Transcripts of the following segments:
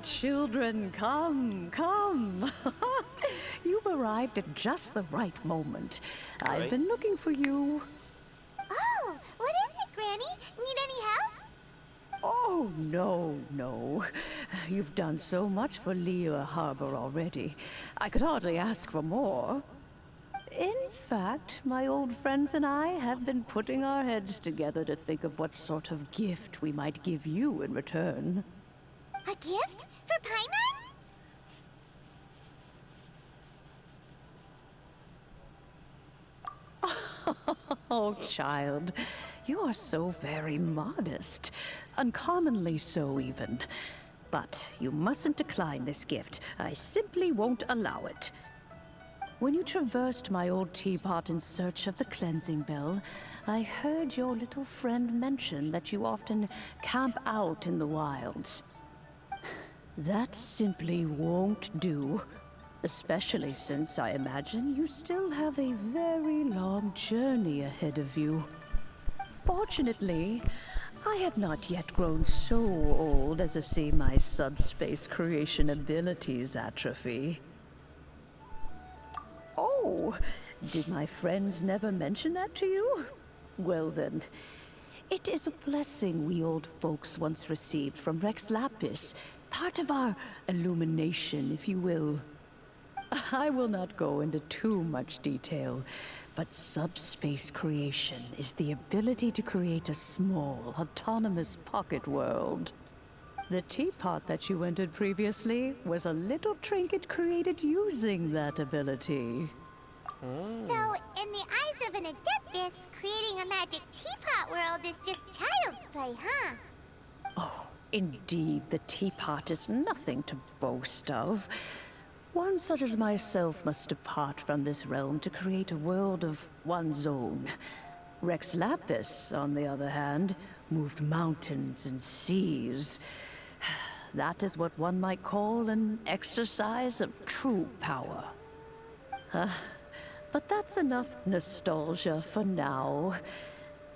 Children, come. You've arrived at just the right moment. I've Right. been looking for you. Oh, what is it, Granny? Need any help? Oh, no. You've done so much for Liyue Harbor already. I could hardly ask for more. In fact, my old friends and I have been putting our heads together to think of what sort of gift we might give you in return. A gift? For Paimon? Oh, child, you are so very modest. Uncommonly so, even. But you mustn't decline this gift. I simply won't allow it. When you traversed my old teapot in search of the cleansing bell, I heard your little friend mention that you often camp out in the wilds. That simply won't do. Especially since I imagine you still have a very long journey ahead of you. Fortunately, I have not yet grown so old as to see my subspace creation abilities atrophy. Oh, did my friends never mention that to you? Well then, it is a blessing we old folks once received from Rex Lapis, part of our illumination, if you will. I will not go into too much detail, but subspace creation is the ability to create a small, autonomous pocket world. The teapot that you entered previously was a little trinket created using that ability. So, in the eyes of an Adeptus, creating a magic teapot world is just child's play, huh? Oh, indeed, the teapot is nothing to boast of. One such as myself must depart from this realm to create a world of one's own. Rex Lapis, on the other hand, moved mountains and seas. That is what one might call an exercise of true power. But that's enough nostalgia for now.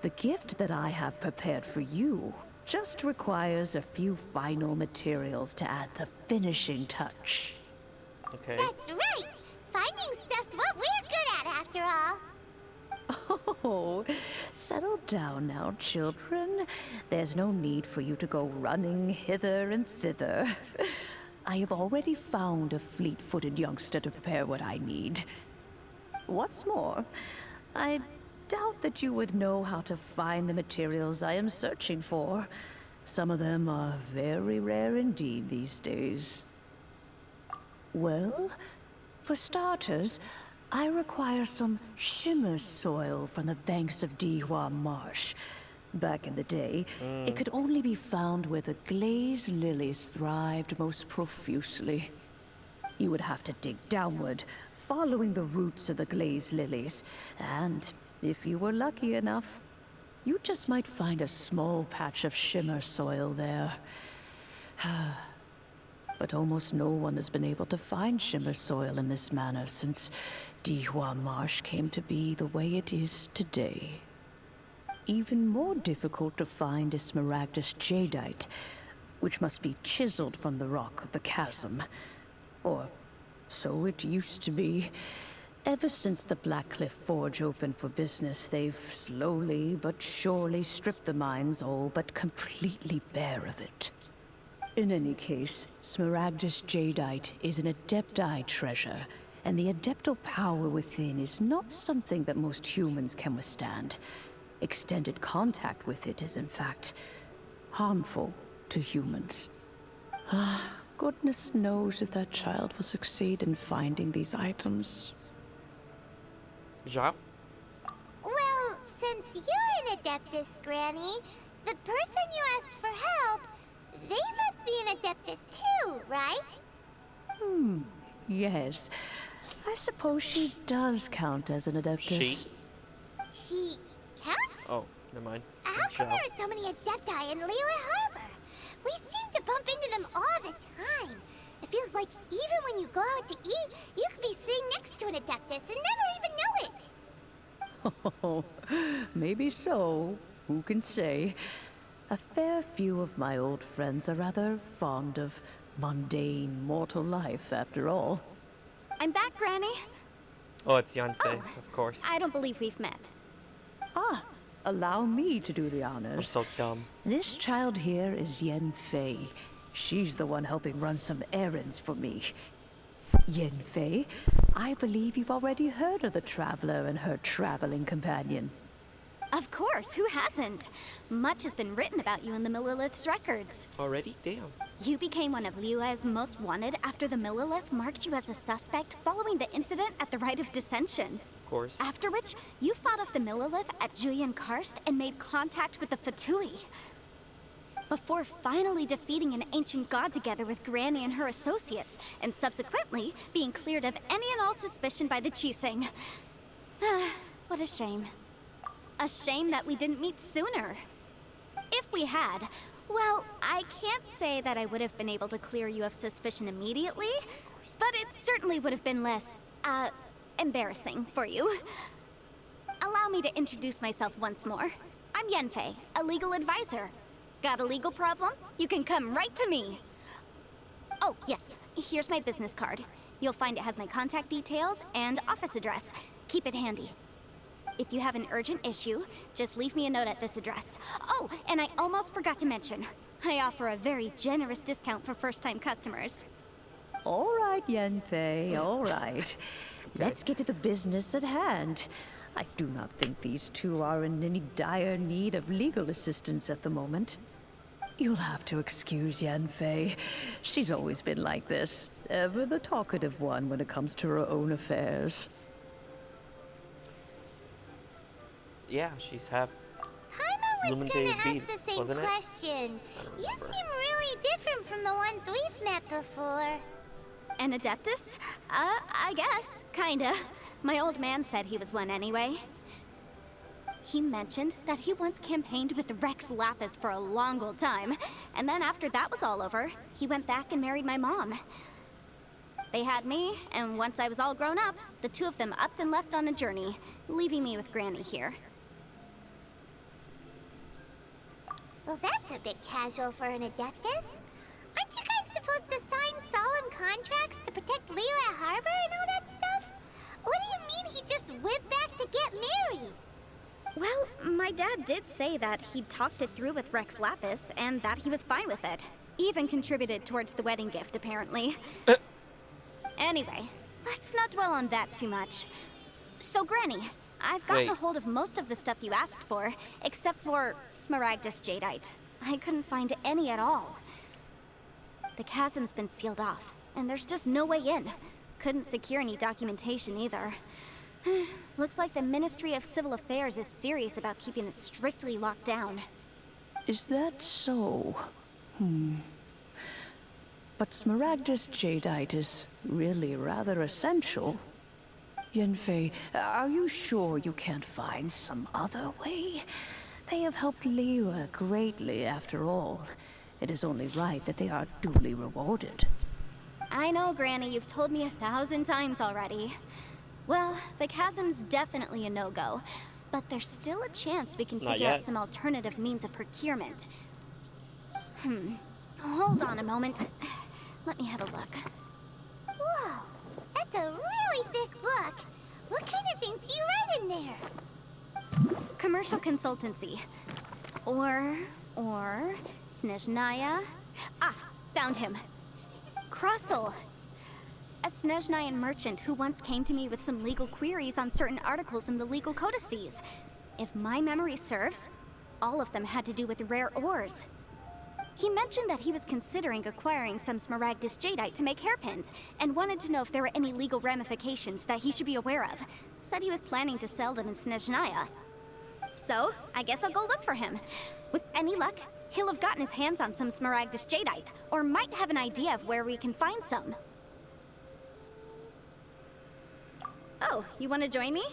The gift that I have prepared for you just requires a few final materials to add the finishing touch. Okay. That's right! Finding stuff's what we're good at, after all. Oh, settle down now, children. There's no need for you to go running hither and thither. I have already found a fleet-footed youngster to prepare what I need. What's more, I doubt that you would know how to find the materials I am searching for. Some of them are very rare indeed these days. Well, for starters, I require some shimmer soil from the banks of Dihua Marsh. Back in the day, it could only be found where the glazed lilies thrived most profusely. You would have to dig downward, following the roots of the glazed lilies, and if you were lucky enough, you just might find a small patch of shimmer soil there. But almost no one has been able to find shimmer soil in this manner since Dihua Marsh came to be the way it is today. Even more difficult to find is smaragdus jadeite, which must be chiseled from the rock of the chasm. Or so it used to be. Ever since the Blackcliff Forge opened for business, they've slowly but surely stripped the mines all but completely bare of it. In any case, smaragdus jadeite is an adepti treasure, and the adeptal power within is not something that most humans can withstand. Extended contact with it is, in fact, harmful to humans. Goodness knows if that child will succeed in finding these items. Ja. Well, since you're an Adeptus, Granny, the person you asked for help, they must be an Adeptus too, right? Yes. I suppose she does count as an adeptus. She counts? Oh, never mind. How come Ja. there are so many Adepti in Liyue Harbor? We seem to bump into them all the time. It feels like even when you go out to eat, you could be sitting next to an Adeptus and never even know it. Oh, maybe so. Who can say? A fair few of my old friends are rather fond of Mundane mortal life, after all. I'm back, Granny. Oh, it's yanfei, Oh, of course. I don't believe we've met. Ah, allow me to do the I'm honors. so dumb. This child here is Yanfei. She's the one helping run some errands for me. Yanfei, I believe you've already heard of the traveler and her traveling companion. Of course, who hasn't? Much has been written about you in the Millilith's records. Already? Damn. You became one of Liua's most wanted after the Millilith marked you as a suspect following the incident at the Rite of Dissension. Of course. After which, you fought off the Millilith at Julian Karst and made contact with the Fatui. Before finally defeating an ancient god together with Granny and her associates, and subsequently being cleared of any and all suspicion by the Chiseng. What a shame. A shame that we didn't meet sooner. If we had, well, I can't say that I would have been able to clear you of suspicion immediately, but it certainly would have been less, embarrassing for you. Allow me to introduce myself once more. I'm Yanfei, a legal advisor. Got a legal problem? You can come right to me. Oh, yes, here's my business card. You'll find it has my contact details and office address. Keep it handy. If you have an urgent issue, just leave me a note at this address. Oh, and I almost forgot to mention, I offer a very generous discount for first-time customers. All right, Yanfei, all right. Let's get to the business at hand. I do not think these two are in any dire need of legal assistance at the moment. You'll have to excuse Yanfei. She's always been like this, ever the talkative one when it comes to her own affairs. Yeah, she's half. Paimon was Lumine gonna ask beef, the same wasn't it? question. I don't You remember. seem really different from the ones we've met before. An Adeptus? I guess. Kinda. My old man said he was one anyway. He mentioned that he once campaigned with Rex Lapis for a long old time, and then after that was all over, he went back and married my mom. They had me, and once I was all grown up, the two of them upped and left on a journey, leaving me with Granny here. Well, that's a bit casual for an Adeptus. Aren't you guys supposed to sign solemn contracts to protect Liyue Harbor and all that stuff? What do you mean he just went back to get married? Well, my dad did say that he'd talked it through with Rex Lapis, and that he was fine with it. Even contributed towards the wedding gift, apparently. Anyway, let's not dwell on that too much. So, Granny, I've gotten Wait. a hold of most of the stuff you asked for, except for Smaragdus Jadeite. I couldn't find any at all. The chasm's been sealed off, and there's just no way in. Couldn't secure any documentation either. Looks like the Ministry of Civil Affairs is serious about keeping it strictly locked down. Is that so? But Smaragdus Jadeite is really rather essential. Yanfei, are you sure you can't find some other way? They have helped Liyue greatly, after all. It is only right that they are duly rewarded. I know, Granny, you've told me 1,000 times already. Well, the chasm's definitely a no-go, but there's still a chance we can Not figure yet. out some alternative means of procurement. Hold on a moment. Let me have a look. Whoa, that's a really thick book. What kind of things do you write in there? Commercial consultancy. Or... Snezhnaya? Ah, found him. Krusel. A Snezhnayan merchant who once came to me with some legal queries on certain articles in the legal codices. If my memory serves, all of them had to do with rare ores. He mentioned that he was considering acquiring some Smaragdus Jadeite to make hairpins, and wanted to know if there were any legal ramifications that he should be aware of. Said he was planning to sell them in Snezhnaya. So, I guess I'll go look for him. With any luck, he'll have gotten his hands on some Smaragdus Jadeite, or might have an idea of where we can find some. Oh, you want to join me?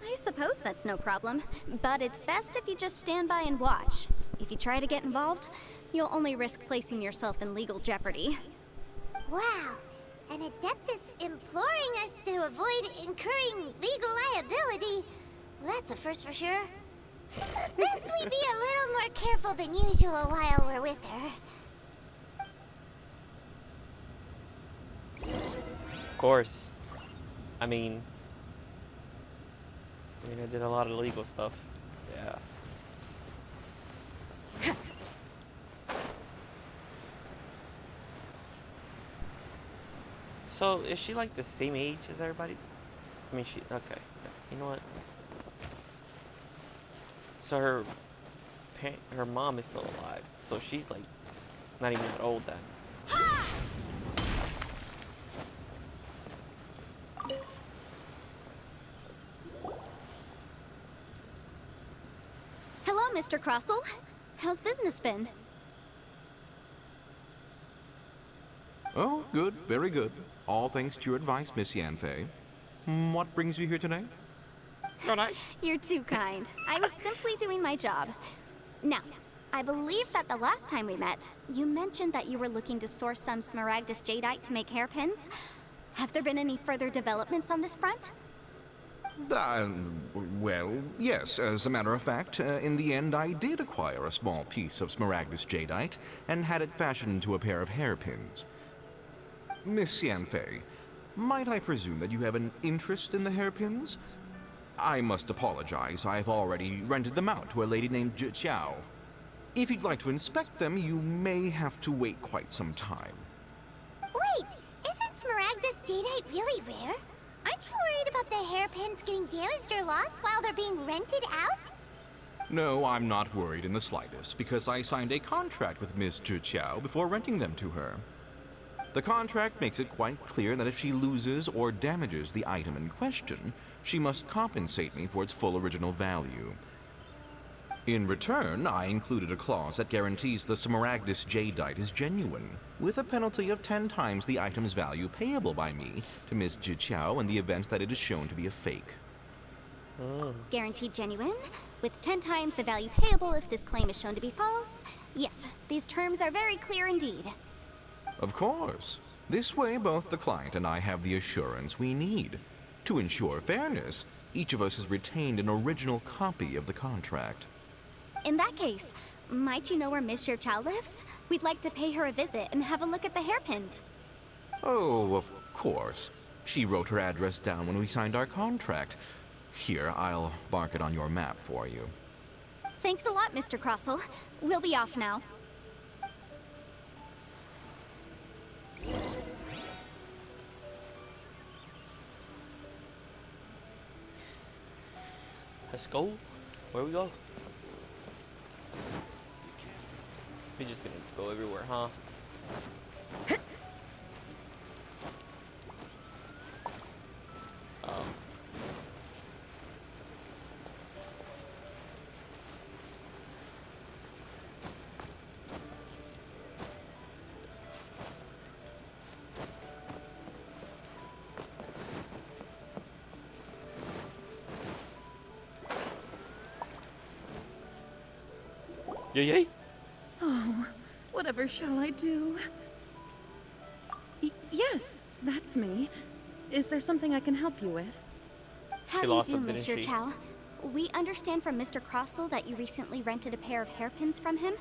I suppose that's no problem, but it's best if you just stand by and watch. If you try to get involved, you'll only risk placing yourself in legal jeopardy. Wow, an Adeptus imploring us to avoid incurring legal liability. Well, that's a first for sure. Best we be a little more careful than usual while we're with her. course. I mean, I did a lot of legal stuff. Yeah. So, is she like the same age as everybody? I mean, okay. You know what? So her mom is still alive. So she's like, not even that old then. Hello, Mr. Crossell. How's business been? Oh, good, very good. All thanks to your advice, Miss Yanfei. What brings you here today? So nice. You're too kind. I was simply doing my job. Now, I believe that the last time we met, you mentioned that you were looking to source some Smaragdus jadeite to make hairpins. Have there been any further developments on this front? Well, yes. As a matter of fact, in the end, I did acquire a small piece of Smaragdus jadeite and had it fashioned into a pair of hairpins. Miss Yanfei, might I presume that you have an interest in the hairpins? I must apologize. I've already rented them out to a lady named Zhi. If you'd like to inspect them, you may have to wait quite some time. Wait, isn't Smaragdus jadeite really rare? Aren't you worried about the hairpins getting damaged or lost while they're being rented out? No, I'm not worried in the slightest, because I signed a contract with Miss Zhi before renting them to her. The contract makes it quite clear that if she loses or damages the item in question, she must compensate me for its full original value. In return, I included a clause that guarantees the Smaragdus jadeite is genuine, with a penalty of 10 times the item's value payable by me to Miss Zhi in the event that it is shown to be a fake. Guaranteed genuine, with 10 times the value payable if this claim is shown to be false? Yes, these terms are very clear indeed. Of course. This way, both the client and I have the assurance we need. To ensure fairness, each of us has retained an original copy of the contract. In that case, might you know where Miss Zhi lives? We'd like to pay her a visit and have a look at the hairpins. Oh, of course. She wrote her address down when we signed our contract. Here, I'll mark it on your map for you. Thanks a lot, Mr. Crossell. We'll be off now. Let's go. Where we go? We're just gonna go everywhere, huh? Yay! Oh, whatever shall I do? Yes, that's me. Is there something I can help you with? How She do you lost do, them, Miss didn't she? Zhi? We understand from Mr. Crossell that you recently rented a pair of hairpins from him.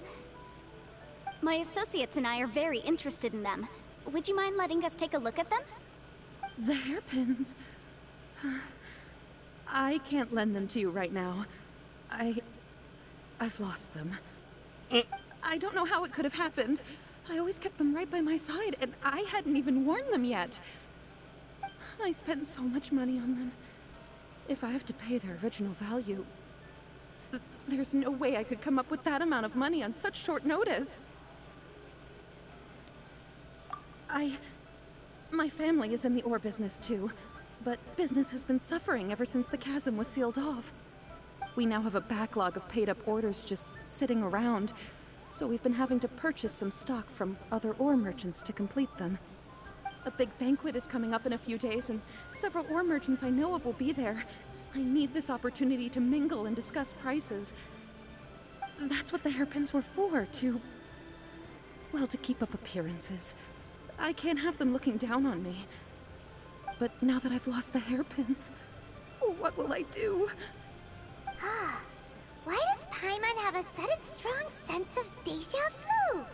My associates and I are very interested in them. Would you mind letting us take a look at them? The hairpins. I can't lend them to you right now. I've lost them. I don't know how it could have happened. I always kept them right by my side, and I hadn't even worn them yet. I spent so much money on them. If I have to pay their original value, there's no way I could come up with that amount of money on such short notice. My family is in the ore business too, but business has been suffering ever since the chasm was sealed off. We now have a backlog of paid-up orders just sitting around, so we've been having to purchase some stock from other ore merchants to complete them. A big banquet is coming up in a few days, and several ore merchants I know of will be there. I need this opportunity to mingle and discuss prices. That's what the hairpins were for, to keep up appearances. I can't have them looking down on me. But now that I've lost the hairpins, what will I do? Why does Paimon have a sudden strong sense of déjà vu?